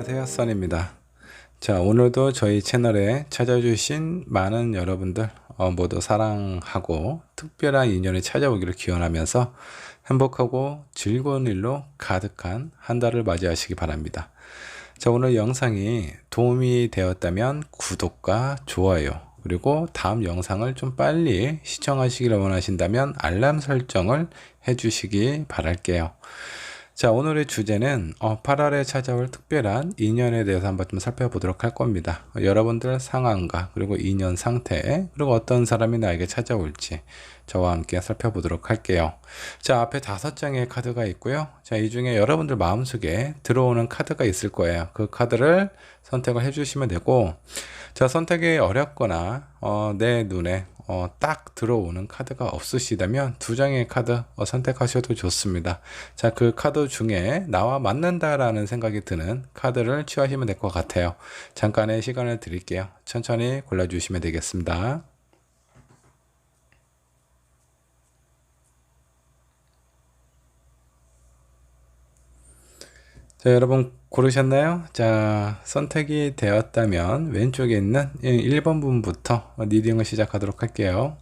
안녕하세요, 써니입니다. 자, 오늘도 저희 채널에 찾아주신 많은 여러분들 모두 사랑하고 특별한 인연이 찾아오기를 기원하면서 행복하고 즐거운 일로 가득한 한 달을 맞이하시기 바랍니다. 자, 오늘 영상이 도움이 되었다면 구독과 좋아요, 그리고 다음 영상을 좀 빨리 시청하시기를 원하신다면 알람 설정을 해주시기 바랄게요. 자, 오늘의 주제는 8월에 찾아올 특별한 인연에 대해서 한번 좀 살펴보도록 할 겁니다. 여러분들 상황과 그리고 인연 상태, 그리고 어떤 사람이 나에게 찾아올지 저와 함께 살펴보도록 할게요. 자, 앞에 5장의 카드가 있고요. 자, 이 중에 여러분들 마음속에 들어오는 카드가 있을 거예요. 그 카드를 선택을 해주시면 되고, 자, 선택이 어렵거나 내 눈에 딱 들어오는 카드가 없으시다면 2장의 카드 선택하셔도 좋습니다. 자, 그 카드 중에 나와 맞는다라는 생각이 드는 카드를 취하시면 될 것 같아요. 잠깐의 시간을 드릴게요. 천천히 골라주시면 되겠습니다. 자, 여러분 고르셨나요? 자, 선택이 되었다면 왼쪽에 있는 1번 분부터 리딩을 시작하도록 할게요.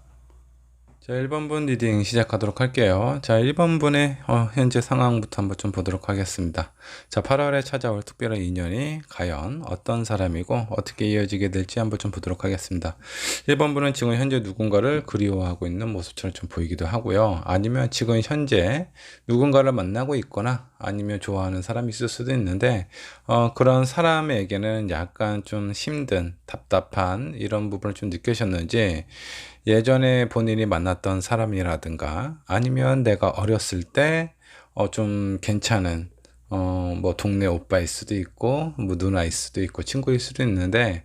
자, 1번 분 리딩 시작하도록 할게요. 자, 1번 분의 현재 상황부터 한번 좀 보도록 하겠습니다. 자, 8월에 찾아올 특별한 인연이 과연 어떤 사람이고 어떻게 이어지게 될지 한번 좀 보도록 하겠습니다. 1번 분은 지금 현재 누군가를 그리워하고 있는 모습처럼 좀 보이기도 하고요. 아니면 지금 현재 누군가를 만나고 있거나 아니면 좋아하는 사람이 있을 수도 있는데 그런 사람에게는 약간 좀 힘든, 답답한 이런 부분을 좀 느끼셨는지, 예전에 본인이 만났던 사람이라든가 아니면 내가 어렸을 때 좀 괜찮은 뭐 동네 오빠일 수도 있고 뭐 누나일 수도 있고 친구일 수도 있는데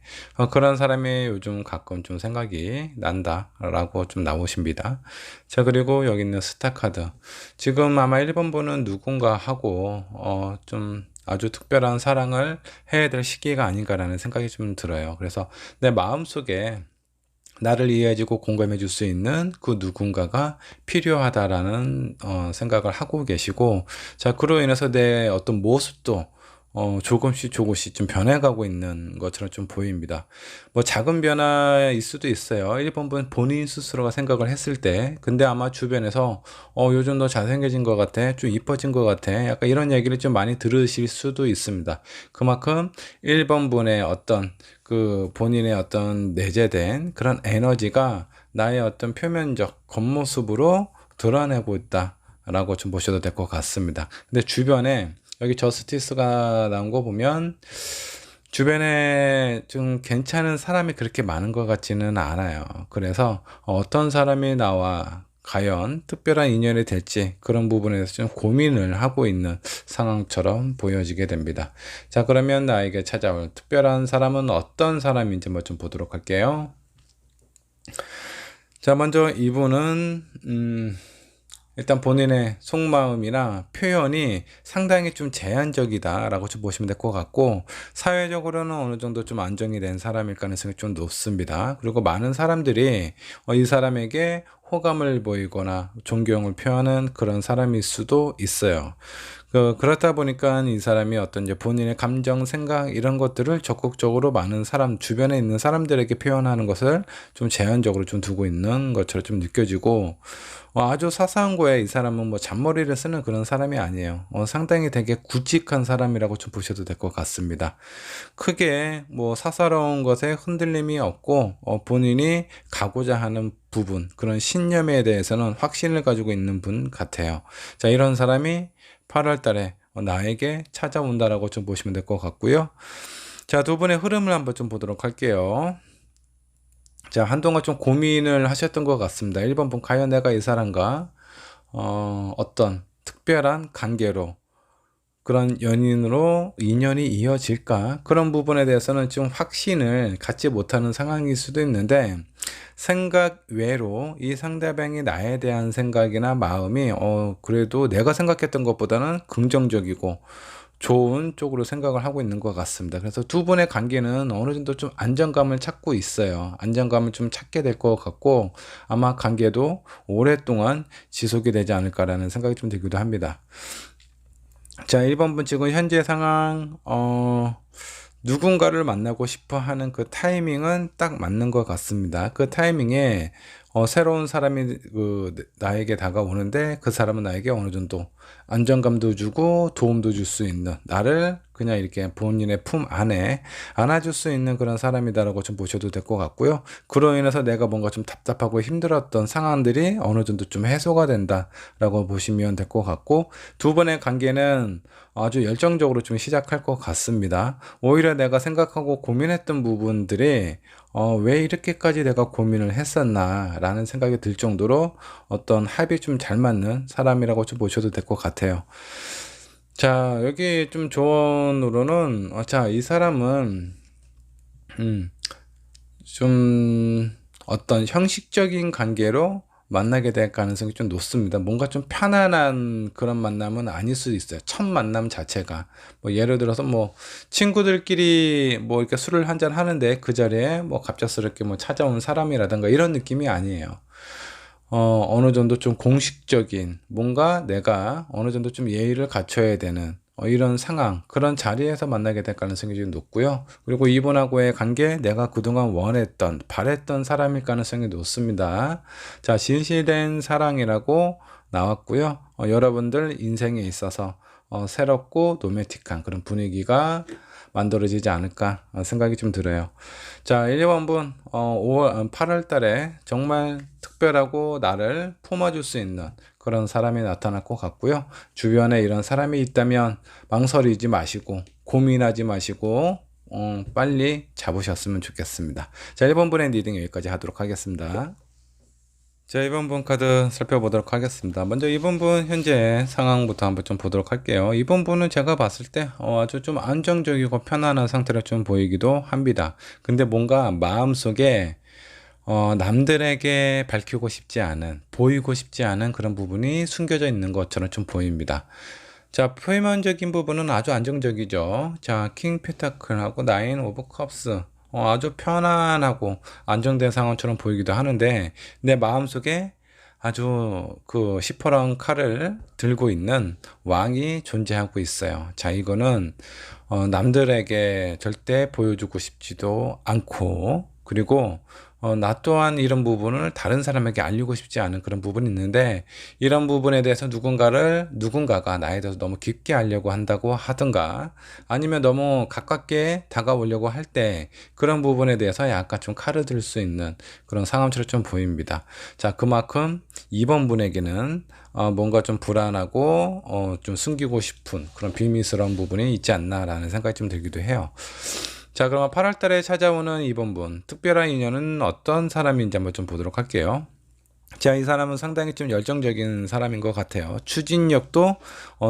그런 사람이 요즘 가끔 좀 생각이 난다 라고 좀 나오십니다. 자, 그리고 여기 있는 스타 카드, 지금 아마 1번 분은 누군가 하고 좀 아주 특별한 사랑을 해야 될 시기가 아닌가라는 생각이 좀 들어요. 그래서 내 마음속에 나를 이해해주고 공감해 줄 수 있는 그 누군가가 필요하다라는 생각을 하고 계시고, 자, 그로 인해서 내 어떤 모습도 조금씩 좀 변해가고 있는 것처럼 좀 보입니다. 뭐 작은 변화일 수도 있어요. 1번 분 본인 스스로가 생각을 했을 때. 근데 아마 주변에서 요즘 너 잘생겨진 것 같아, 좀 이뻐진 것 같아, 약간 이런 얘기를 좀 많이 들으실 수도 있습니다. 그만큼 1번 분의 어떤 그 본인의 어떤 내재된 그런 에너지가 나의 어떤 표면적 겉모습으로 드러내고 있다 라고 좀 보셔도 될 것 같습니다. 근데 주변에 여기 저스티스가 나온 거 보면 주변에 좀 괜찮은 사람이 그렇게 많은 것 같지는 않아요. 그래서 어떤 사람이 나와 과연 특별한 인연이 될지 그런 부분에서 좀 고민을 하고 있는 상황처럼 보여지게 됩니다. 자, 그러면 나에게 찾아올 특별한 사람은 어떤 사람인지 뭐 좀 보도록 할게요. 자, 먼저 이분은 일단 본인의 속마음이나 표현이 상당히 좀 제한적이다 라고 좀 보시면 될 것 같고, 사회적으로는 어느 정도 좀 안정이 된 사람일 가능성이 좀 높습니다. 그리고 많은 사람들이 이 사람에게 호감을 보이거나 존경을 표하는 그런 사람일 수도 있어요. 그렇다 보니까 이 사람이 어떤 이제 본인의 감정, 생각 이런 것들을 적극적으로 많은 사람, 주변에 있는 사람들에게 표현하는 것을 좀 제한적으로 좀 두고 있는 것처럼 좀 느껴지고, 아주 사소한 거에 이 사람은 뭐 잔머리를 쓰는 그런 사람이 아니에요. 상당히 되게 굵직한 사람이라고 좀 보셔도 될 것 같습니다. 크게 뭐 사사로운 것에 흔들림이 없고 본인이 가고자 하는 부분, 그런 신념에 대해서는 확신을 가지고 있는 분 같아요. 자, 이런 사람이 8월 달에 나에게 찾아온다라고 좀 보시면 될 것 같고요. 자, 두 분의 흐름을 한번 좀 보도록 할게요. 자, 한동안 좀 고민을 하셨던 것 같습니다. 1번 분, 과연 내가 이 사람과 어떤 특별한 관계로, 그런 연인으로 인연이 이어질까? 그런 부분에 대해서는 좀 확신을 갖지 못하는 상황일 수도 있는데, 생각 외로 이 상대방이 나에 대한 생각이나 마음이 그래도 내가 생각했던 것보다는 긍정적이고 좋은 쪽으로 생각을 하고 있는 것 같습니다. 그래서 두 분의 관계는 어느 정도 좀 안정감을 찾고 있어요. 안정감을 좀 찾게 될 것 같고, 아마 관계도 오랫동안 지속이 되지 않을까라는 생각이 좀 들기도 합니다. 자, 1번분 지금 현재 상황, 누군가를 만나고 싶어 하는 그 타이밍은 딱 맞는 것 같습니다. 그 타이밍에 새로운 사람이 나에게 다가오는데 그 사람은 나에게 어느 정도 안정감도 주고 도움도 줄 수 있는, 나를 그냥 이렇게 본인의 품 안에 안아줄 수 있는 그런 사람이다라고 좀 보셔도 될 것 같고요. 그로 인해서 내가 뭔가 좀 답답하고 힘들었던 상황들이 어느 정도 좀 해소가 된다라고 보시면 될 것 같고, 두 번의 관계는 아주 열정적으로 좀 시작할 것 같습니다. 오히려 내가 생각하고 고민했던 부분들이 왜 이렇게까지 내가 고민을 했었나 라는 생각이 들 정도로 어떤 합이 좀 잘 맞는 사람이라고 좀 보셔도 될 것 같아요. 자, 여기 좀 조언으로는 자, 이 사람은 음, 좀 어떤 형식적인 관계로 만나게 될 가능성이 좀 높습니다. 뭔가 좀 편안한 그런 만남은 아닐 수도 있어요. 첫 만남 자체가. 뭐 예를 들어서 뭐 친구들끼리 뭐 이렇게 술을 한잔 하는데 그 자리에 뭐 갑작스럽게 뭐 찾아온 사람이라든가 이런 느낌이 아니에요. 어느 정도 좀 공식적인, 뭔가 내가 어느 정도 좀 예의를 갖춰야 되는 이런 상황, 그런 자리에서 만나게 될 가능성이 좀 높고요. 그리고 이분하고의 관계, 내가 그동안 원했던, 바랬던 사람일 가능성이 높습니다. 자, 진실된 사랑이라고 나왔고요. 여러분들 인생에 있어서 새롭고 로맨틱한 그런 분위기가 만들어지지 않을까 생각이 좀 들어요. 자, 1번분 8월 달에 정말 특별하고 나를 품어줄 수 있는 그런 사람이 나타날 것 같고요. 주변에 이런 사람이 있다면 망설이지 마시고 고민하지 마시고 빨리 잡으셨으면 좋겠습니다. 자, 1번분의 리딩 여기까지 하도록 하겠습니다. 자, 이번 분 카드 살펴보도록 하겠습니다. 먼저 이번 분 현재 상황부터 한번 좀 보도록 할게요. 이번 분은 제가 봤을 때 아주 좀 안정적이고 편안한 상태로 좀 보이기도 합니다. 근데 뭔가 마음속에 남들에게 밝히고 싶지 않은, 보이고 싶지 않은 그런 부분이 숨겨져 있는 것처럼 좀 보입니다. 자, 표면적인 부분은 아주 안정적이죠. 자, 킹 페타클하고 나인 오브 컵스. 아주 편안하고 안정된 상황처럼 보이기도 하는데, 내 마음속에 아주 그 시퍼런 칼을 들고 있는 왕이 존재하고 있어요. 자, 이거는 남들에게 절대 보여주고 싶지도 않고, 그리고 나 또한 이런 부분을 다른 사람에게 알리고 싶지 않은 그런 부분이 있는데, 이런 부분에 대해서 누군가가 나에 대해서 너무 깊게 알려고 한다고 하든가, 아니면 너무 가깝게 다가오려고 할 때 그런 부분에 대해서 약간 좀 칼을 들 수 있는 그런 상황처럼 좀 보입니다. 자, 그만큼 2번 분에게는 뭔가 좀 불안하고 좀 숨기고 싶은 그런 비밀스러운 부분이 있지 않나라는 생각이 좀 들기도 해요. 자, 그러면 8월 달에 찾아오는 이번 분, 특별한 인연은 어떤 사람인지 한번 좀 보도록 할게요. 자, 이 사람은 상당히 좀 열정적인 사람인 것 같아요. 추진력도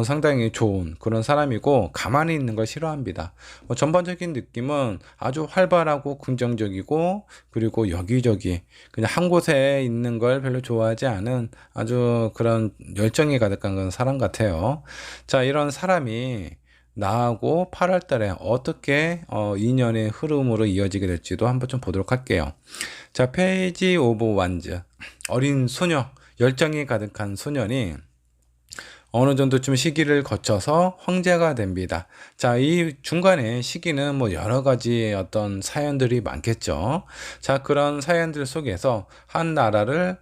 상당히 좋은 그런 사람이고, 가만히 있는 걸 싫어합니다. 전반적인 느낌은 아주 활발하고 긍정적이고, 그리고 여기저기 그냥 한 곳에 있는 걸 별로 좋아하지 않은 아주 그런 열정이 가득한 그런 사람 같아요. 자, 이런 사람이 나하고 8월 달에 어떻게 인연의 흐름으로 이어지게 될지도 한번 좀 보도록 할게요. 자, 페이지 오브 완즈. 어린 소녀, 열정이 가득한 소년이 어느 정도 좀 시기를 거쳐서 황제가 됩니다. 자, 이 중간에 시기는 뭐 여러 가지 어떤 사연들이 많겠죠. 자, 그런 사연들 속에서 한 나라를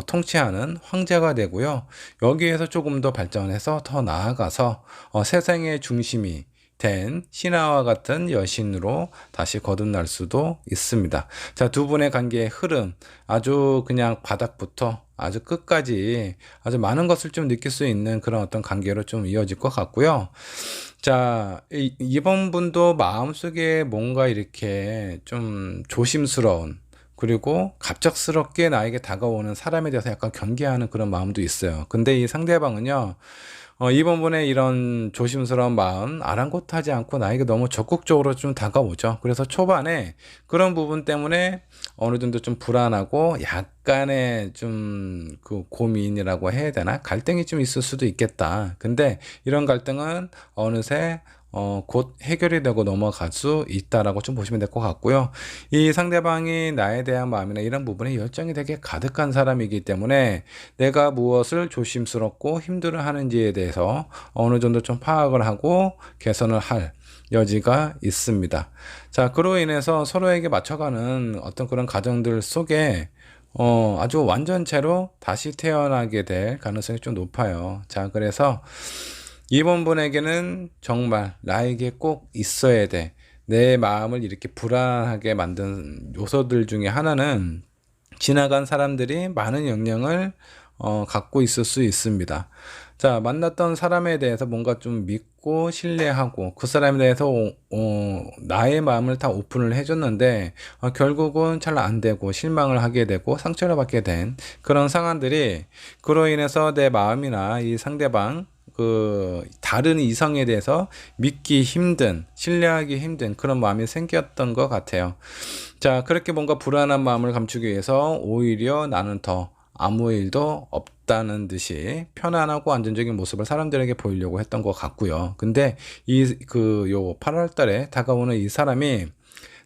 통치하는 황제가 되고요. 여기에서 조금 더 발전해서 더 나아가서 세상의 중심이 된 신하와 같은 여신으로 다시 거듭날 수도 있습니다. 자, 두 분의 관계의 흐름, 아주 그냥 바닥부터 아주 끝까지 아주 많은 것을 좀 느낄 수 있는 그런 어떤 관계로 좀 이어질 것 같고요. 자, 이번 분도 마음속에 뭔가 이렇게 좀 조심스러운, 그리고 갑작스럽게 나에게 다가오는 사람에 대해서 약간 경계하는 그런 마음도 있어요. 근데 이 상대방은요, 이번 분의 이런 조심스러운 마음 아랑곳하지 않고 나에게 너무 적극적으로 좀 다가오죠. 그래서 초반에 그런 부분 때문에 어느 정도 좀 불안하고 약간의 좀 그 고민이라고 해야 되나? 갈등이 좀 있을 수도 있겠다. 근데 이런 갈등은 어느새 곧 해결이 되고 넘어갈 수 있다라고 좀 보시면 될 것 같고요. 이 상대방이 나에 대한 마음이나 이런 부분에 열정이 되게 가득한 사람이기 때문에 내가 무엇을 조심스럽고 힘들어 하는지에 대해서 어느 정도 좀 파악을 하고 개선을 할 여지가 있습니다. 자, 그로 인해서 서로에게 맞춰가는 어떤 그런 과정들 속에 아주 완전체로 다시 태어나게 될 가능성이 좀 높아요. 자, 그래서 이번 분에게는 정말 나에게 꼭 있어야 돼. 내 마음을 이렇게 불안하게 만든 요소들 중에 하나는 지나간 사람들이 많은 영향을 갖고 있을 수 있습니다. 자, 만났던 사람에 대해서 뭔가 좀 믿고 신뢰하고 그 사람에 대해서 나의 마음을 다 오픈을 해줬는데 결국은 잘 안 되고 실망을 하게 되고 상처를 받게 된 그런 상황들이 그로 인해서 내 마음이나 이 상대방 그 다른 이성에 대해서 믿기 힘든, 신뢰하기 힘든 그런 마음이 생겼던 것 같아요. 자, 그렇게 뭔가 불안한 마음을 감추기 위해서 오히려 나는 더 아무 일도 없다는 듯이 편안하고 안정적인 모습을 사람들에게 보이려고 했던 것 같고요. 근데 요 8월 달에 다가오는 이 사람이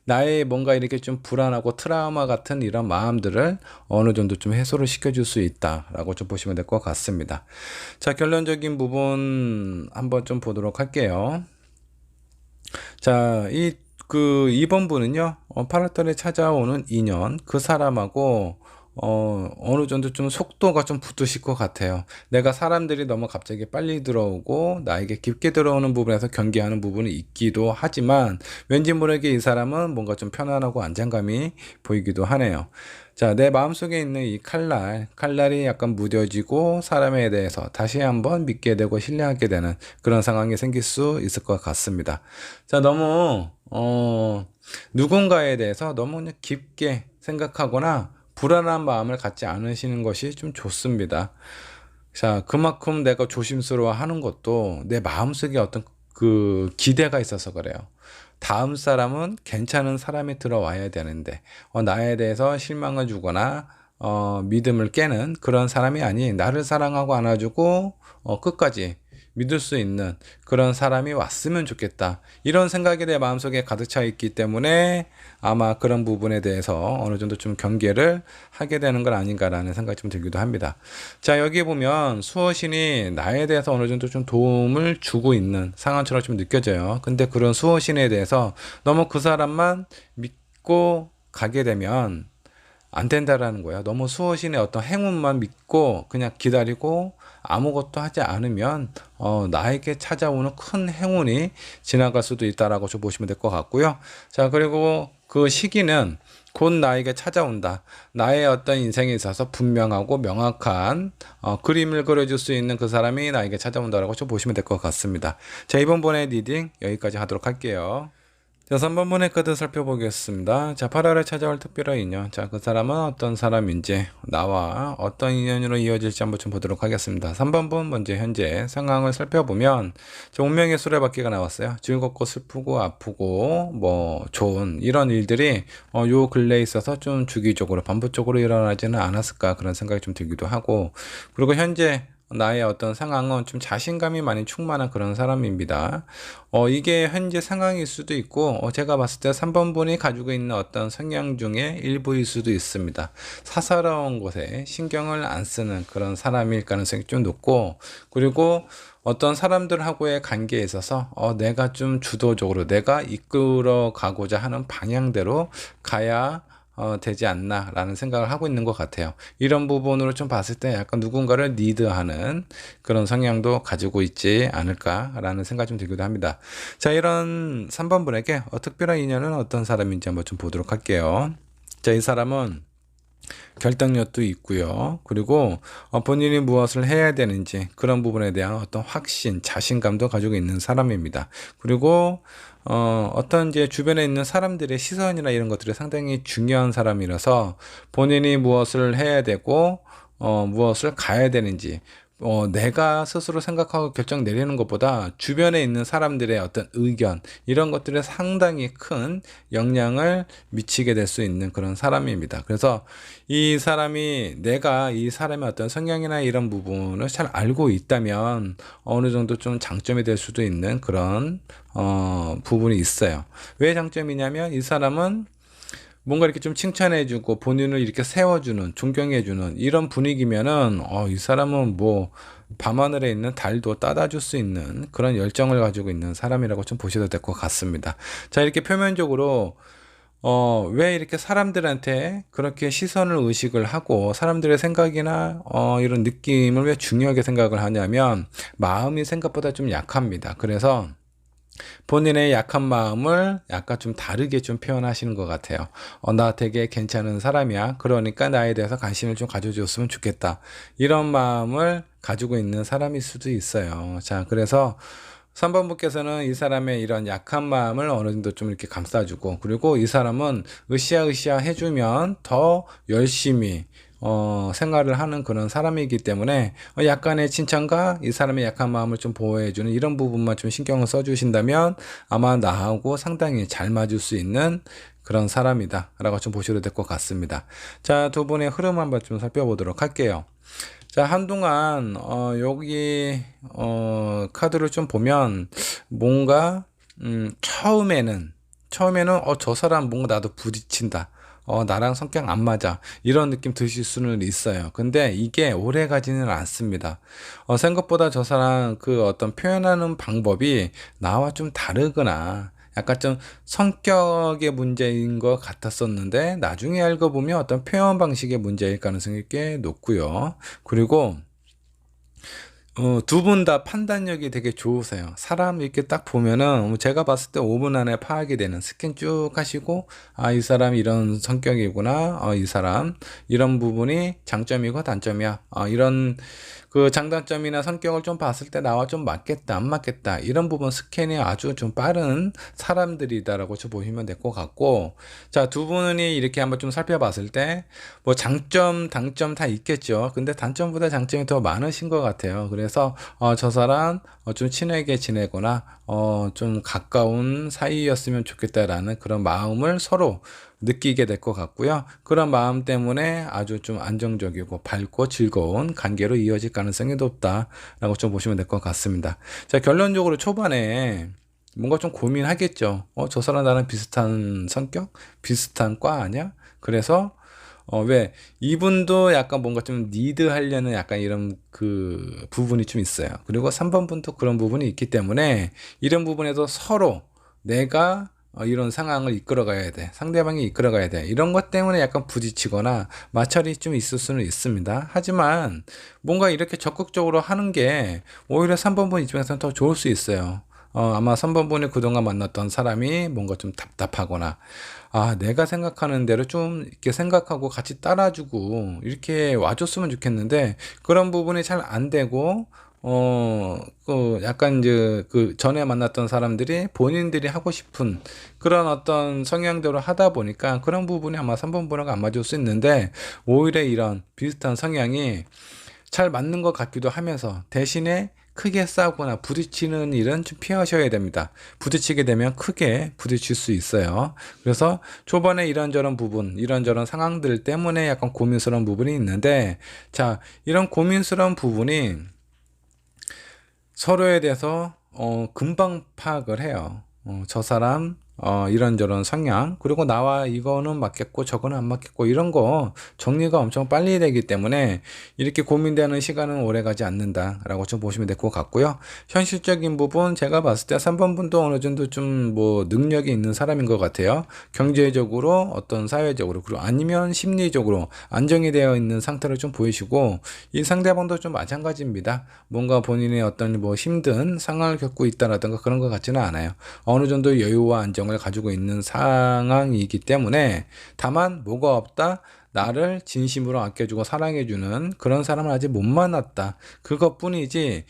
나의 뭔가 이렇게 좀 불안하고 트라우마 같은 이런 마음들을 어느 정도 좀 해소를 시켜줄 수 있다라고 좀 보시면 될 것 같습니다. 자, 결론적인 부분 한번 좀 보도록 할게요. 자, 이번 분은요, 8월 달에 찾아오는 인연, 그 사람하고 어느 정도 좀 속도가 좀 붙으실 것 같아요. 내가 사람들이 너무 갑자기 빨리 들어오고 나에게 깊게 들어오는 부분에서 경계하는 부분이 있기도 하지만 왠지 모르게 이 사람은 뭔가 좀 편안하고 안정감이 보이기도 하네요. 자, 내 마음속에 있는 이 칼날이 약간 무뎌지고 사람에 대해서 다시 한번 믿게 되고 신뢰하게 되는 그런 상황이 생길 수 있을 것 같습니다. 자, 너무 누군가에 대해서 너무 깊게 생각하거나 불안한 마음을 갖지 않으시는 것이 좀 좋습니다. 자, 그만큼 내가 조심스러워 하는 것도 내 마음속에 어떤 그 기대가 있어서 그래요. 다음 사람은 괜찮은 사람이 들어와야 되는데, 나에 대해서 실망을 주거나, 믿음을 깨는 그런 사람이 아닌 나를 사랑하고 안아주고, 끝까지 믿을 수 있는 그런 사람이 왔으면 좋겠다. 이런 생각이 내 마음속에 가득 차 있기 때문에 아마 그런 부분에 대해서 어느 정도 좀 경계를 하게 되는 건 아닌가라는 생각이 좀 들기도 합니다. 자, 여기 보면 수호신이 나에 대해서 어느 정도 좀 도움을 주고 있는 상황처럼 좀 느껴져요. 근데 그런 수호신에 대해서 너무 그 사람만 믿고 가게 되면 안 된다라는 거예요. 너무 수호신의 어떤 행운만 믿고 그냥 기다리고 아무것도 하지 않으면 나에게 찾아오는 큰 행운이 지나갈 수도 있다라고 좀 보시면 될 것 같고요. 자, 그리고 그 시기는 곧 나에게 찾아온다. 나의 어떤 인생에 있어서 분명하고 명확한 그림을 그려줄 수 있는 그 사람이 나에게 찾아온다라고 좀 보시면 될 것 같습니다. 자, 이번 번의 리딩 여기까지 하도록 할게요. 자, 3번 분의 카드 살펴보겠습니다. 자, 8월에 찾아올 특별한 인연. 자, 그 사람은 어떤 사람인지, 나와 어떤 인연으로 이어질지 한번 좀 보도록 하겠습니다. 3번 분 먼저 현재 상황을 살펴보면, 운명의 수레바퀴가 나왔어요. 즐겁고 슬프고 아프고, 좋은 이런 일들이 요 근래에 있어서 좀 주기적으로 반복적으로 일어나지는 않았을까 그런 생각이 좀 들기도 하고, 그리고 현재 나의 어떤 상황은 좀 자신감이 많이 충만한 그런 사람입니다. 이게 현재 상황일 수도 있고, 제가 봤을 때 3번 분이 가지고 있는 어떤 성향 중에 일부일 수도 있습니다. 사사로운 곳에 신경을 안 쓰는 그런 사람일 가능성이 좀 높고, 그리고 어떤 사람들하고의 관계에 있어서 내가 좀 주도적으로 내가 이끌어 가고자 하는 방향대로 가야 되지 않나 라는 생각을 하고 있는 것 같아요. 이런 부분으로 좀 봤을 때 약간 누군가를 리드하는 그런 성향도 가지고 있지 않을까 라는 생각이 좀 들기도 합니다. 자, 이런 3번 분에게 특별한 인연은 어떤 사람인지 한번 좀 보도록 할게요. 자, 이 사람은 결단력도 있고요. 그리고 본인이 무엇을 해야 되는지 그런 부분에 대한 어떤 확신, 자신감도 가지고 있는 사람입니다. 그리고 어떤 이제 주변에 있는 사람들의 시선이나 이런 것들이 상당히 중요한 사람이라서 본인이 무엇을 해야 되고 무엇을 가야 되는지 내가 스스로 생각하고 결정 내리는 것보다 주변에 있는 사람들의 어떤 의견, 이런 것들에 상당히 큰 영향을 미치게 될 수 있는 그런 사람입니다. 그래서 이 사람이, 내가 이 사람의 어떤 성향이나 이런 부분을 잘 알고 있다면 어느 정도 좀 장점이 될 수도 있는 그런 부분이 있어요. 왜 장점이냐면, 이 사람은 뭔가 이렇게 좀 칭찬해주고 본인을 이렇게 세워주는, 존경해주는 이런 분위기면은 이 사람은 뭐 밤하늘에 있는 달도 따다줄 수 있는 그런 열정을 가지고 있는 사람이라고 좀 보셔도 될 것 같습니다. 자, 이렇게 표면적으로 왜 이렇게 사람들한테 그렇게 시선을 의식을 하고 사람들의 생각이나 이런 느낌을 왜 중요하게 생각을 하냐면, 마음이 생각보다 좀 약합니다. 그래서 본인의 약한 마음을 약간 좀 다르게 좀 표현하시는 것 같아요. 나 되게 괜찮은 사람이야. 그러니까 나에 대해서 관심을 좀 가져줬으면 좋겠다. 이런 마음을 가지고 있는 사람일 수도 있어요. 자, 그래서 3번분께서는 이 사람의 이런 약한 마음을 어느 정도 좀 이렇게 감싸주고, 그리고 이 사람은 으쌰으쌰 해주면 더 열심히 생활을 하는 그런 사람이기 때문에 약간의 칭찬과 이 사람의 약한 마음을 좀 보호해주는 이런 부분만 좀 신경을 써주신다면 아마 나하고 상당히 잘 맞을 수 있는 그런 사람이다 라고 좀 보셔도 될 것 같습니다. 자, 두 분의 흐름 한번 좀 살펴보도록 할게요. 자, 한동안 여기 카드를 좀 보면 뭔가 처음에는 저 사람 뭔가 나도 부딪힌다, 나랑 성격 안 맞아, 이런 느낌 드실 수는 있어요. 근데 이게 오래 가지는 않습니다. 생각보다 저 사람 그 어떤 표현하는 방법이 나와 좀 다르거나 약간 좀 성격의 문제인 것 같았었는데, 나중에 알고 보면 어떤 표현 방식의 문제일 가능성이 꽤 높고요. 그리고 두 분 다 판단력이 되게 좋으세요. 사람 이렇게 딱 보면은 제가 봤을 때 5분 안에 파악이 되는, 스캔 쭉 하시고, 이 사람 이런 성격이구나, 이 사람 이런 부분이 장점이고 단점이야, 이런 그 장단점이나 성격을 좀 봤을 때 나와 좀 맞겠다 안 맞겠다, 이런 부분 스캔이 아주 좀 빠른 사람들이다라고 좀 보시면 될 것 같고, 자, 두 분이 이렇게 한번 좀 살펴봤을 때 뭐 장점 단점 다 있겠죠. 근데 단점보다 장점이 더 많으신 것 같아요. 그래서 저 사람 좀 친하게 지내거나 좀 가까운 사이였으면 좋겠다라는 그런 마음을 서로 느끼게 될 것 같고요. 그런 마음 때문에 아주 좀 안정적이고 밝고 즐거운 관계로 이어질 가능성이 높다라고 좀 보시면 될 것 같습니다. 자, 결론적으로 초반에 뭔가 좀 고민하겠죠. 저 사람 나랑 비슷한 성격, 비슷한 과 아니야? 그래서 왜 이분도 약간 뭔가 좀 리드 하려는 약간 이런 그 부분이 좀 있어요. 그리고 3번 분도 그런 부분이 있기 때문에 이런 부분에서 서로 내가 이런 상황을 이끌어 가야 돼, 상대방이 이끌어 가야 돼, 이런 것 때문에 약간 부딪히거나 마찰이 좀 있을 수는 있습니다. 하지만 뭔가 이렇게 적극적으로 하는 게 오히려 3번 분 입장에서는 더 좋을 수 있어요. 아마 3번 분이 그동안 만났던 사람이 뭔가 좀 답답하거나, 내가 생각하는 대로 좀 이렇게 생각하고 같이 따라주고 이렇게 와줬으면 좋겠는데, 그런 부분이 잘 안 되고, 약간 이제 그 전에 만났던 사람들이 본인들이 하고 싶은 그런 어떤 성향대로 하다 보니까 그런 부분이 아마 3번 분하고 안 맞을 수 있는데, 오히려 이런 비슷한 성향이 잘 맞는 것 같기도 하면서 대신에 크게 싸우거나 부딪히는 일은 좀 피하셔야 됩니다. 부딪히게 되면 크게 부딪힐 수 있어요. 그래서 초반에 이런저런 부분, 이런저런 상황들 때문에 약간 고민스러운 부분이 있는데, 자, 이런 고민스러운 부분이 서로에 대해서 금방 파악을 해요. 저 사람 이런저런 성향, 그리고 나와 이거는 맞겠고 저거는 안 맞겠고, 이런 거 정리가 엄청 빨리 되기 때문에 이렇게 고민되는 시간은 오래 가지 않는다라고 좀 보시면 될 것 같고요. 현실적인 부분 제가 봤을 때 3번 분도 어느 정도 좀 뭐 능력이 있는 사람인 것 같아요. 경제적으로, 어떤 사회적으로, 그리고 아니면 심리적으로 안정이 되어 있는 상태를 좀 보이시고, 이 상대방도 좀 마찬가지입니다. 뭔가 본인의 어떤 뭐 힘든 상황을 겪고 있다라든가 그런 것 같지는 않아요. 어느 정도 여유와 안정을 가지고 있는 상황이기 때문에, 다만 뭐가 없다, 나를 진심으로 아껴주고 사랑해주는 그런 사람을 아직 못 만났다, 그것뿐이지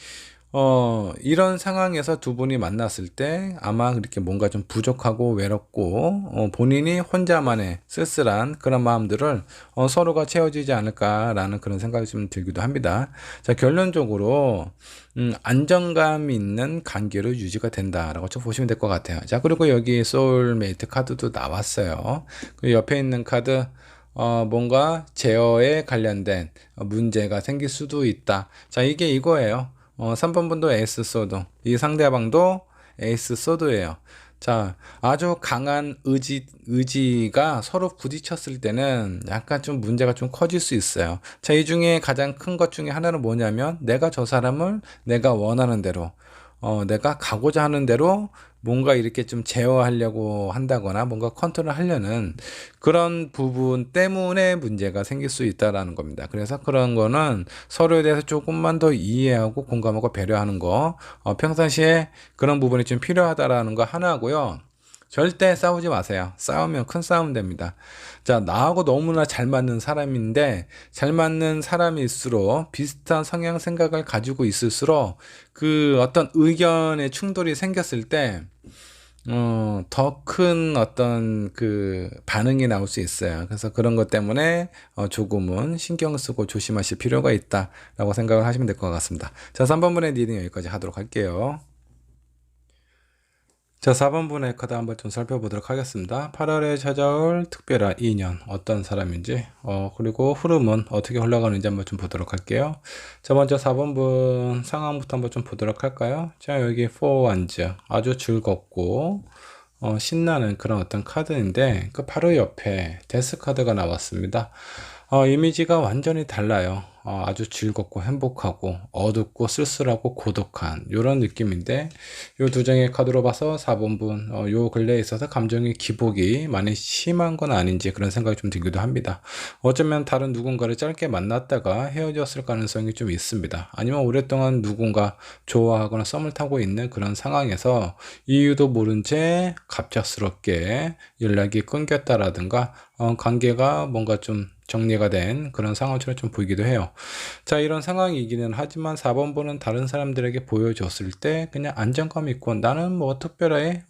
이런 상황에서 두 분이 만났을 때 아마 그렇게 뭔가 좀 부족하고 외롭고 본인이 혼자만의 쓸쓸한 그런 마음들을 서로가 채워지지 않을까라는 그런 생각이 좀 들기도 합니다. 자, 결론적으로 안정감 있는 관계로 유지가 된다라고 좀 보시면 될 것 같아요. 자, 그리고 여기 소울메이트 카드도 나왔어요. 그 옆에 있는 카드 뭔가 제어에 관련된 문제가 생길 수도 있다. 자, 이게 이거예요. 3번 분도 에이스 소드, 이 상대방도 에이스 소드예요. 자, 아주 강한 의지가 서로 부딪혔을 때는 약간 좀 문제가 좀 커질 수 있어요. 자, 이 중에 가장 큰 것 중에 하나는 뭐냐면 내가 저 사람을 내가 원하는 대로 내가 가고자 하는 대로 뭔가 이렇게 좀 제어하려고 한다거나 뭔가 컨트롤 하려는 그런 부분 때문에 문제가 생길 수 있다라는 겁니다. 그래서 그런 거는 서로에 대해서 조금만 더 이해하고 공감하고 배려하는 거, 평상시에 그런 부분이 좀 필요하다라는 거 하나고요. 절대 싸우지 마세요. 싸우면 큰 싸움 됩니다. 자, 나하고 너무나 잘 맞는 사람인데, 잘 맞는 사람일수록 비슷한 성향 생각을 가지고 있을수록 그 어떤 의견의 충돌이 생겼을 때, 더 큰 어떤 그 반응이 나올 수 있어요. 그래서 그런 것 때문에 조금은 신경 쓰고 조심하실 필요가 있다라고 생각을 하시면 될 것 같습니다. 자, 3번분의 리딩 여기까지 하도록 할게요. 자, 4번분의 카드 한번 좀 살펴보도록 하겠습니다. 8월에 찾아올 특별한 인연, 어떤 사람인지, 그리고 흐름은 어떻게 흘러가는지 한번 좀 보도록 할게요. 자, 먼저 4번분 상황부터 한번 좀 보도록 할까요? 자, 여기 4원즈, 아주 즐겁고, 신나는 그런 어떤 카드인데, 그 바로 옆에 데스 카드가 나왔습니다. 이미지가 완전히 달라요. 아주 즐겁고 행복하고 어둡고 쓸쓸하고 고독한 이런 느낌인데 요 두 장의 카드로 봐서 4번분 요 근래에 있어서 감정의 기복이 많이 심한 건 아닌지 그런 생각이 좀 들기도 합니다. 어쩌면 다른 누군가를 짧게 만났다가 헤어졌을 가능성이 좀 있습니다. 아니면 오랫동안 누군가 좋아하거나 썸을 타고 있는 그런 상황에서 이유도 모른 채 갑작스럽게 연락이 끊겼다라든가 관계가 뭔가 좀 정리가 된 그런 상황처럼 좀 보이기도 해요. 자, 이런 상황이기는 하지만 4번분은 다른 사람들에게 보여줬을 때 그냥 안정감 있고 나는 뭐 특별해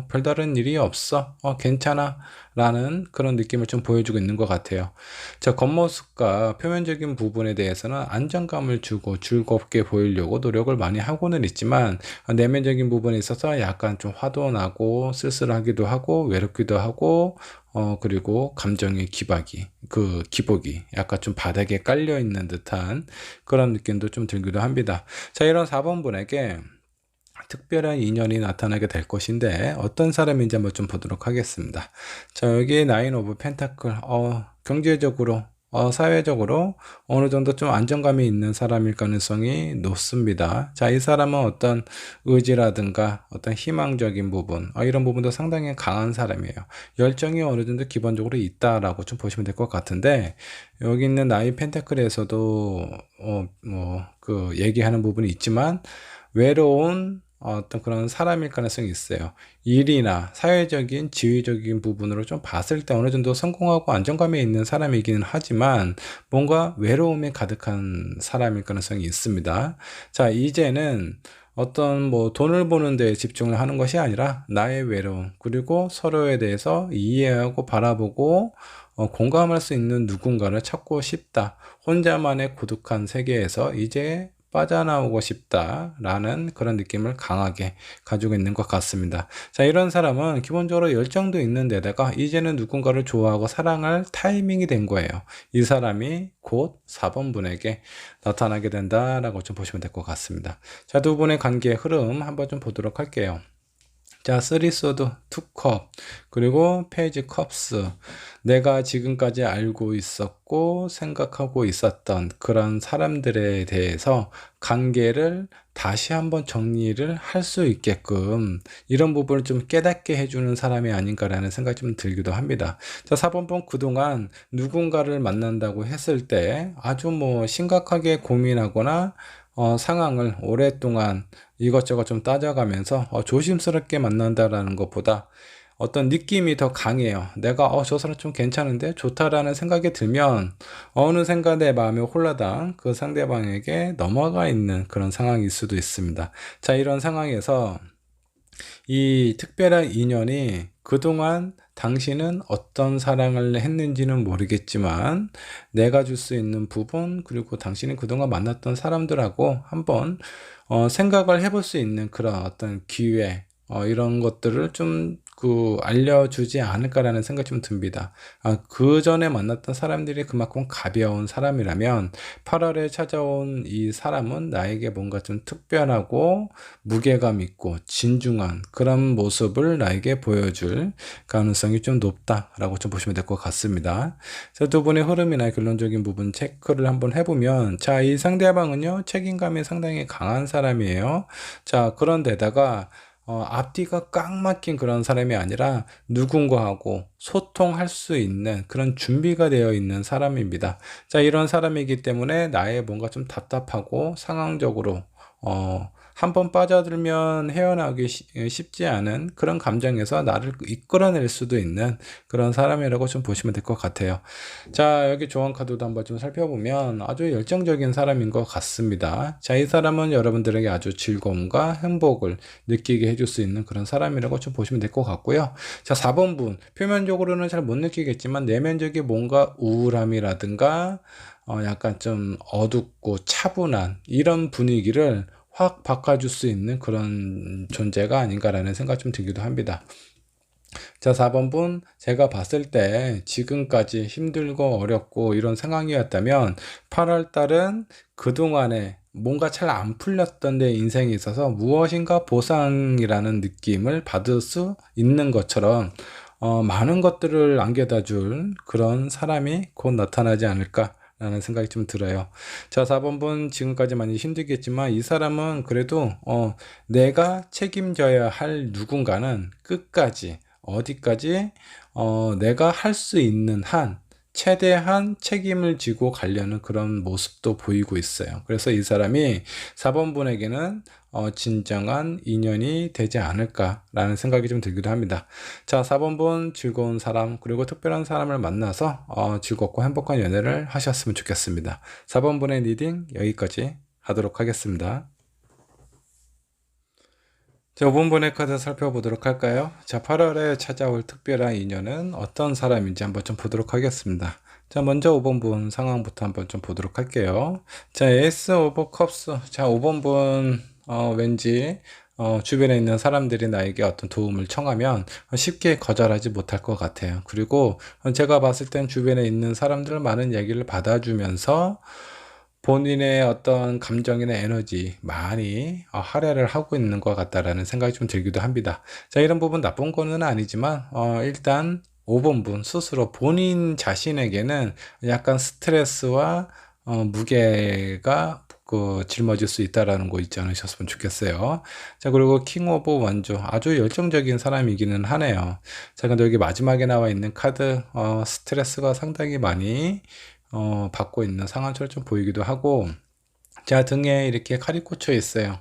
별다른 일이 없어 괜찮아 라는 그런 느낌을 좀 보여주고 있는 것 같아요. 자, 겉모습과 표면적인 부분에 대해서는 안정감을 주고 즐겁게 보이려고 노력을 많이 하고는 있지만 내면적인 부분에 있어서 약간 좀 화도 나고 쓸쓸하기도 하고 외롭기도 하고 그리고 감정의 기복이 약간 좀 바닥에 깔려 있는 듯한 그런 느낌도 좀 들기도 합니다. 자, 이런 4번분에게 특별한 인연이 나타나게 될 것인데 어떤 사람인지 한번 좀 보도록 하겠습니다. 자, 여기 나인 오브 펜타클, 경제적으로 사회적으로 어느 정도 좀 안정감이 있는 사람일 가능성이 높습니다. 자, 이 사람은 어떤 의지라든가 어떤 희망적인 부분, 이런 부분도 상당히 강한 사람이에요. 열정이 어느 정도 기본적으로 있다라고 좀 보시면 될 것 같은데, 여기 있는 나인 펜타클에서도 그 얘기하는 부분이 있지만 외로운 어떤 그런 사람일 가능성이 있어요. 일이나 사회적인 지위적인 부분으로 좀 봤을 때 어느 정도 성공하고 안정감이 있는 사람이기는 하지만 뭔가 외로움에 가득한 사람일 가능성이 있습니다. 자, 이제는 어떤 뭐 돈을 버는 데 집중을 하는 것이 아니라 나의 외로움 그리고 서로에 대해서 이해하고 바라보고 공감할 수 있는 누군가를 찾고 싶다. 혼자만의 고독한 세계에서 이제 빠져나오고 싶다라는 그런 느낌을 강하게 가지고 있는 것 같습니다. 자, 이런 사람은 기본적으로 열정도 있는 데다가 이제는 누군가를 좋아하고 사랑할 타이밍이 된 거예요. 이 사람이 곧 4번분에게 나타나게 된다라고 좀 보시면 될 것 같습니다. 자, 두 분의 관계의 흐름 한번 좀 보도록 할게요. 자, 3소드, 2컵, 그리고 페이지 컵스. 내가 지금까지 알고 있었고 생각하고 있었던 그런 사람들에 대해서 관계를 다시 한번 정리를 할 수 있게끔 이런 부분을 좀 깨닫게 해주는 사람이 아닌가라는 생각이 좀 들기도 합니다. 자, 4번분 그동안 누군가를 만난다고 했을 때 아주 뭐 심각하게 고민하거나 상황을 오랫동안 이것저것 좀 따져가면서 조심스럽게 만난다라는 것보다 어떤 느낌이 더 강해요. 내가 저 사람 좀 괜찮은데 좋다라는 생각이 들면 어느샌가 내 마음의 홀라당 그 상대방에게 넘어가 있는 그런 상황일 수도 있습니다. 자, 이런 상황에서 이 특별한 인연이 그동안 당신은 어떤 사랑을 했는지는 모르겠지만 내가 줄 수 있는 부분, 그리고 당신이 그동안 만났던 사람들하고 한번 생각을 해볼 수 있는 그런 어떤 기회, 이런 것들을 좀 알려주지 않을까라는 생각이 좀 듭니다. 그 전에 만났던 사람들이 그만큼 가벼운 사람이라면 8월에 찾아온 이 사람은 나에게 뭔가 좀 특별하고 무게감 있고 진중한 그런 모습을 나에게 보여줄 가능성이 좀 높다라고 좀 보시면 될 것 같습니다. 자, 두 분의 흐름이나 결론적인 부분 체크를 한번 해보면, 자, 이 상대방은요, 책임감이 상당히 강한 사람이에요. 자, 그런데다가 앞뒤가 꽉 막힌 그런 사람이 아니라 누군가하고 소통할 수 있는 그런 준비가 되어 있는 사람입니다. 자, 이런 사람이기 때문에 나의 뭔가 좀 답답하고 상황적으로 한번 빠져들면 헤어나오기 쉽지 않은 그런 감정에서 나를 이끌어낼 수도 있는 그런 사람이라고 좀 보시면 될 것 같아요. 자, 여기 조언 카드도 한번 좀 살펴보면 아주 열정적인 사람인 것 같습니다. 자, 이 사람은 여러분들에게 아주 즐거움과 행복을 느끼게 해줄 수 있는 그런 사람이라고 좀 보시면 될 것 같고요. 자, 4번 분, 표면적으로는 잘 못 느끼겠지만 내면적인 뭔가 우울함이라든가 약간 좀 어둡고 차분한 이런 분위기를 확 바꿔줄 수 있는 그런 존재가 아닌가라는 생각 좀 들기도 합니다. 자, 4번 분, 제가 봤을 때 지금까지 힘들고 어렵고 이런 상황이었다면 8월 달은 그동안에 뭔가 잘 안 풀렸던 내 인생에 있어서 무엇인가 보상이라는 느낌을 받을 수 있는 것처럼 많은 것들을 안겨다 줄 그런 사람이 곧 나타나지 않을까 라는 생각이 좀 들어요. 자, 4번 분, 지금까지 많이 힘들겠지만 이 사람은 그래도 내가 책임져야 할 누군가는 끝까지 어디까지 내가 할 수 있는 한 최대한 책임을 지고 가려는 그런 모습도 보이고 있어요. 그래서 이 사람이 4번 분에게는 진정한 인연이 되지 않을까라는 생각이 좀 들기도 합니다. 자, 4번 분, 즐거운 사람 그리고 특별한 사람을 만나서 즐겁고 행복한 연애를 하셨으면 좋겠습니다. 4번 분의 리딩 여기까지 하도록 하겠습니다. 자, 5번 분의 카드 살펴보도록 할까요? 자, 8월에 찾아올 특별한 인연은 어떤 사람인지 한번 좀 보도록 하겠습니다. 자, 먼저 5번 분 상황부터 한번 좀 보도록 할게요. 자, 에이스 오브 컵스. 자, 5번 분 왠지 주변에 있는 사람들이 나에게 어떤 도움을 청하면 쉽게 거절하지 못할 것 같아요. 그리고 제가 봤을 땐 주변에 있는 사람들 많은 얘기를 받아주면서 본인의 어떤 감정이나 에너지 많이 할애를 하고 있는 것 같다라는 생각이 좀 들기도 합니다. 자, 이런 부분 나쁜 거는 아니지만 일단 5번 분 스스로 본인 자신에게는 약간 스트레스와 무게가 짊어질 수 있다라는 거 있지 않으셨으면 좋겠어요. 자, 그리고 킹 오브 원조 아주 열정적인 사람이기는 하네요. 자, 근데 여기 마지막에 나와 있는 카드 스트레스가 상당히 많이 받고 있는 상황처럼 좀 보이기도 하고, 자, 등에 이렇게 칼이 꽂혀 있어요.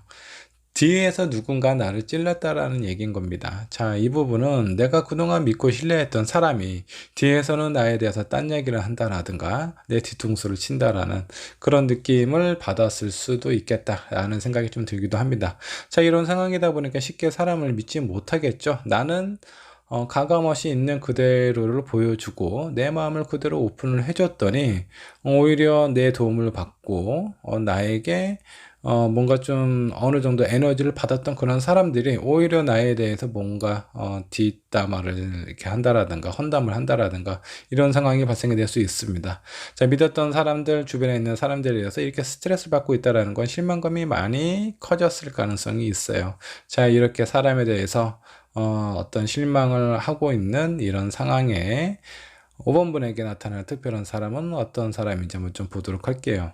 뒤에서 누군가 나를 찔렀다라는 얘기인 겁니다. 자, 이 부분은 내가 그동안 믿고 신뢰했던 사람이 뒤에서는 나에 대해서 딴 얘기를 한다라든가 내 뒤통수를 친다라는 그런 느낌을 받았을 수도 있겠다라는 생각이 좀 들기도 합니다. 자, 이런 상황이다 보니까 쉽게 사람을 믿지 못하겠죠. 나는 가감없이 있는 그대로를 보여주고 내 마음을 그대로 오픈을 해줬더니 오히려 내 도움을 받고 나에게 뭔가 좀 어느 정도 에너지를 받았던 그런 사람들이 오히려 나에 대해서 뭔가 뒷담화를 이렇게 한다라든가 헌담을 한다라든가 이런 상황이 발생이 될 수 있습니다. 자, 믿었던 사람들, 주변에 있는 사람들에 대해서 이렇게 스트레스를 받고 있다라는 건 실망감이 많이 커졌을 가능성이 있어요. 자, 이렇게 사람에 대해서 어떤 실망을 하고 있는 이런 상황에 5번 분에게 나타날 특별한 사람은 어떤 사람인지 한번 좀 보도록 할게요.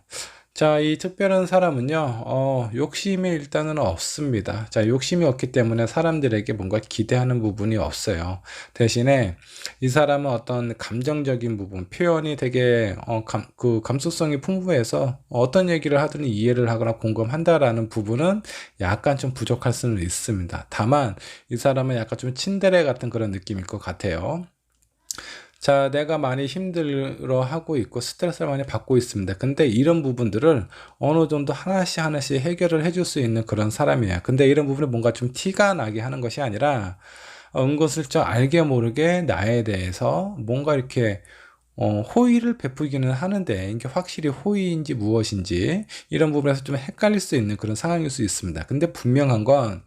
자, 이 특별한 사람은요, 욕심이 일단은 없습니다. 자, 욕심이 없기 때문에 사람들에게 뭔가 기대하는 부분이 없어요. 대신에 이 사람은 어떤 감정적인 부분, 표현이 되게, 감수성이 풍부해서 어떤 얘기를 하든 이해를 하거나 공감한다라는 부분은 약간 좀 부족할 수는 있습니다. 다만, 이 사람은 약간 좀 친데레 같은 그런 느낌일 것 같아요. 자, 내가 많이 힘들어 하고 있고 스트레스를 많이 받고 있습니다. 근데 이런 부분들을 어느 정도 하나씩 하나씩 해결을 해줄 수 있는 그런 사람이에요. 근데 이런 부분이 뭔가 좀 티가 나게 하는 것이 아니라 은근슬쩍 알게 모르게 나에 대해서 뭔가 이렇게 호의를 베푸기는 하는데 이게 확실히 호의인지 무엇인지 이런 부분에서 좀 헷갈릴 수 있는 그런 상황일 수 있습니다. 근데 분명한 건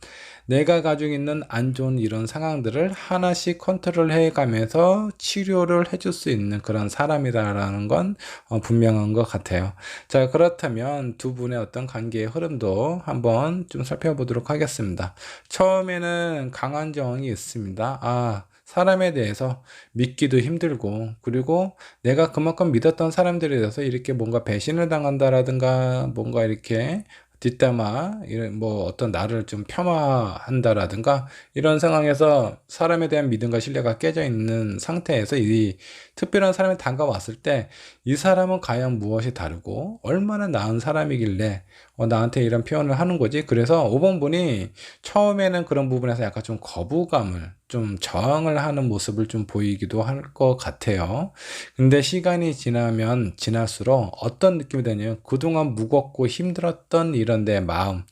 내가 가지고 있는 안 좋은 이런 상황들을 하나씩 컨트롤 해 가면서 치료를 해줄 수 있는 그런 사람이다라는 건 분명한 것 같아요. 자, 그렇다면 두 분의 어떤 관계의 흐름도 한번 좀 살펴보도록 하겠습니다. 처음에는 강한 정이 있습니다. 사람에 대해서 믿기도 힘들고, 그리고 내가 그만큼 믿었던 사람들에 대해서 이렇게 뭔가 배신을 당한다라든가, 뭔가 이렇게 뒷담화, 이런 뭐 어떤 나를 좀 폄하한다라든가, 이런 상황에서 사람에 대한 믿음과 신뢰가 깨져 있는 상태에서 이 특별한 사람이 다가왔을 때, 이 사람은 과연 무엇이 다르고, 얼마나 나은 사람이길래, 나한테 이런 표현을 하는 거지? 그래서 5번 분이 처음에는 그런 부분에서 약간 좀 거부감을, 좀 저항을 하는 모습을 좀 보이기도 할 것 같아요. 근데 시간이 지나면 지날수록 어떤 느낌이 드냐면 그동안 무겁고 힘들었던 이런 내 마음,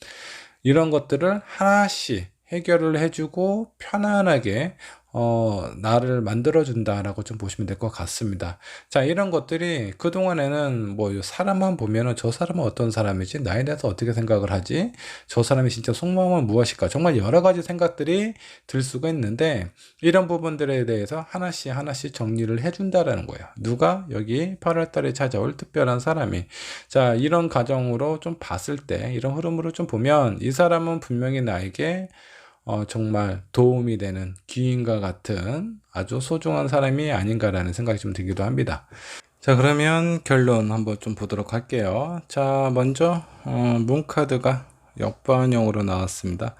이런 것들을 하나씩 해결을 해주고 편안하게 나를 만들어준다라고 좀 보시면 될 것 같습니다. 자, 이런 것들이 그동안에는 뭐 사람만 보면은 저 사람은 어떤 사람이지? 나에 대해서 어떻게 생각을 하지? 저 사람의 진짜 속마음은 무엇일까? 정말 여러 가지 생각들이 들 수가 있는데 이런 부분들에 대해서 하나씩 하나씩 정리를 해준다라는 거예요. 누가? 여기 8월 달에 찾아올 특별한 사람이. 자, 이런 가정으로 좀 봤을 때, 이런 흐름으로 좀 보면 이 사람은 분명히 나에게 정말 도움이 되는 귀인과 같은 아주 소중한 사람이 아닌가라는 생각이 좀 들기도 합니다. 자, 그러면 결론 한번 좀 보도록 할게요. 자, 먼저 문카드가 역반영으로 나왔습니다.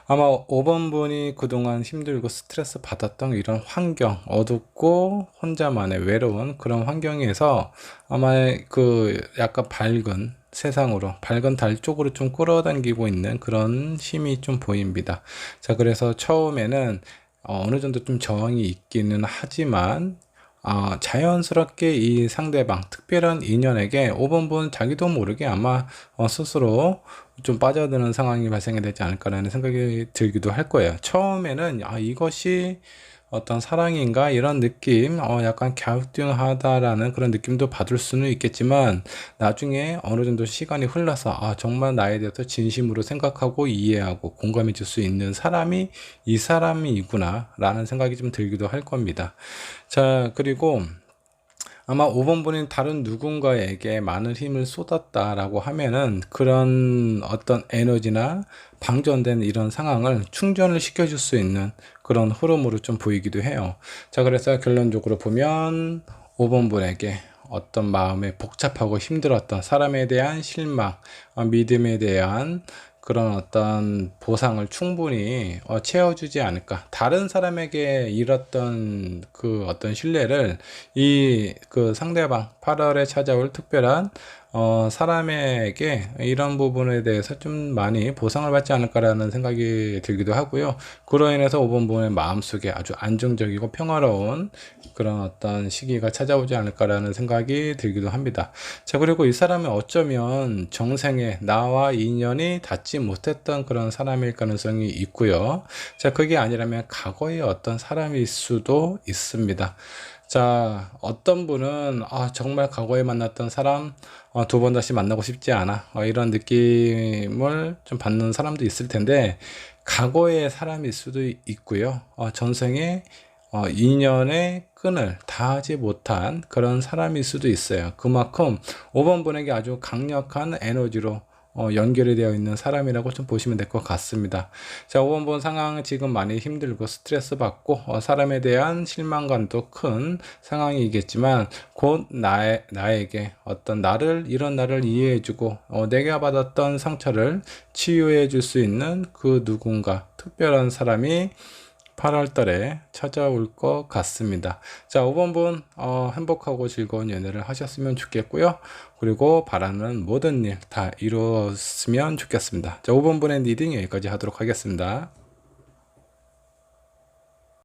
아마 5번 분이 그동안 힘들고 스트레스 받았던 이런 환경, 어둡고 혼자만의 외로운 그런 환경에서 아마 그 약간 밝은 세상으로, 밝은 달 쪽으로 좀 끌어당기고 있는 그런 힘이 좀 보입니다. 자, 그래서 처음에는 어느 정도 좀 저항이 있기는 하지만 자연스럽게 이 상대방, 특별한 인연에게 5번 분 자기도 모르게 아마 스스로 좀 빠져드는 상황이 발생이 되지 않을까라는 생각이 들기도 할 거예요. 처음에는 이것이 어떤 사랑인가 이런 느낌, 약간 갸우뚱하다라는 그런 느낌도 받을 수는 있겠지만 나중에 어느 정도 시간이 흘러서 정말 나에 대해서 진심으로 생각하고 이해하고 공감해 줄 수 있는 사람이 이 사람이구나 라는 생각이 좀 들기도 할 겁니다. 자, 그리고 아마 5번 분이 다른 누군가에게 많은 힘을 쏟았다라고 하면은 그런 어떤 에너지나 방전된 이런 상황을 충전을 시켜줄 수 있는 그런 흐름으로 좀 보이기도 해요. 자, 그래서 결론적으로 보면 5번 분에게 어떤 마음에 복잡하고 힘들었던 사람에 대한 실망, 믿음에 대한 그런 어떤 보상을 충분히 채워주지 않을까. 다른 사람에게 잃었던 그 어떤 신뢰를 이 그 상대방 8월에 찾아올 특별한 사람에게 이런 부분에 대해서 좀 많이 보상을 받지 않을까라는 생각이 들기도 하고요. 그로 인해서 5번 분의 마음속에 아주 안정적이고 평화로운 그런 어떤 시기가 찾아오지 않을까라는 생각이 들기도 합니다. 자, 그리고 이 사람은 어쩌면 정생에 나와 인연이 닿지 못했던 그런 사람일 가능성이 있고요. 자, 그게 아니라면 과거의 어떤 사람일 수도 있습니다. 자, 어떤 분은 정말 과거에 만났던 사람 두 번 다시 만나고 싶지 않아, 이런 느낌을 좀 받는 사람도 있을 텐데 과거의 사람일 수도 있고요. 전생에 인연의 끈을 닿지 못한 그런 사람일 수도 있어요. 그만큼 5번 분에게 아주 강력한 에너지로 연결이 되어 있는 사람이라고 좀 보시면 될 것 같습니다. 자, 5번 본 상황은 지금 많이 힘들고 스트레스 받고 사람에 대한 실망감도 큰 상황이겠지만 곧 나에게 이런 나를 이해해주고 내가 받았던 상처를 치유해 줄 수 있는 그 누군가 특별한 사람이 8월 달에 찾아올 것 같습니다. 자, 5번 분 행복하고 즐거운 연애를 하셨으면 좋겠고요. 그리고 바라는 모든 일 다 이루었으면 좋겠습니다. 자, 5번 분의 리딩 여기까지 하도록 하겠습니다.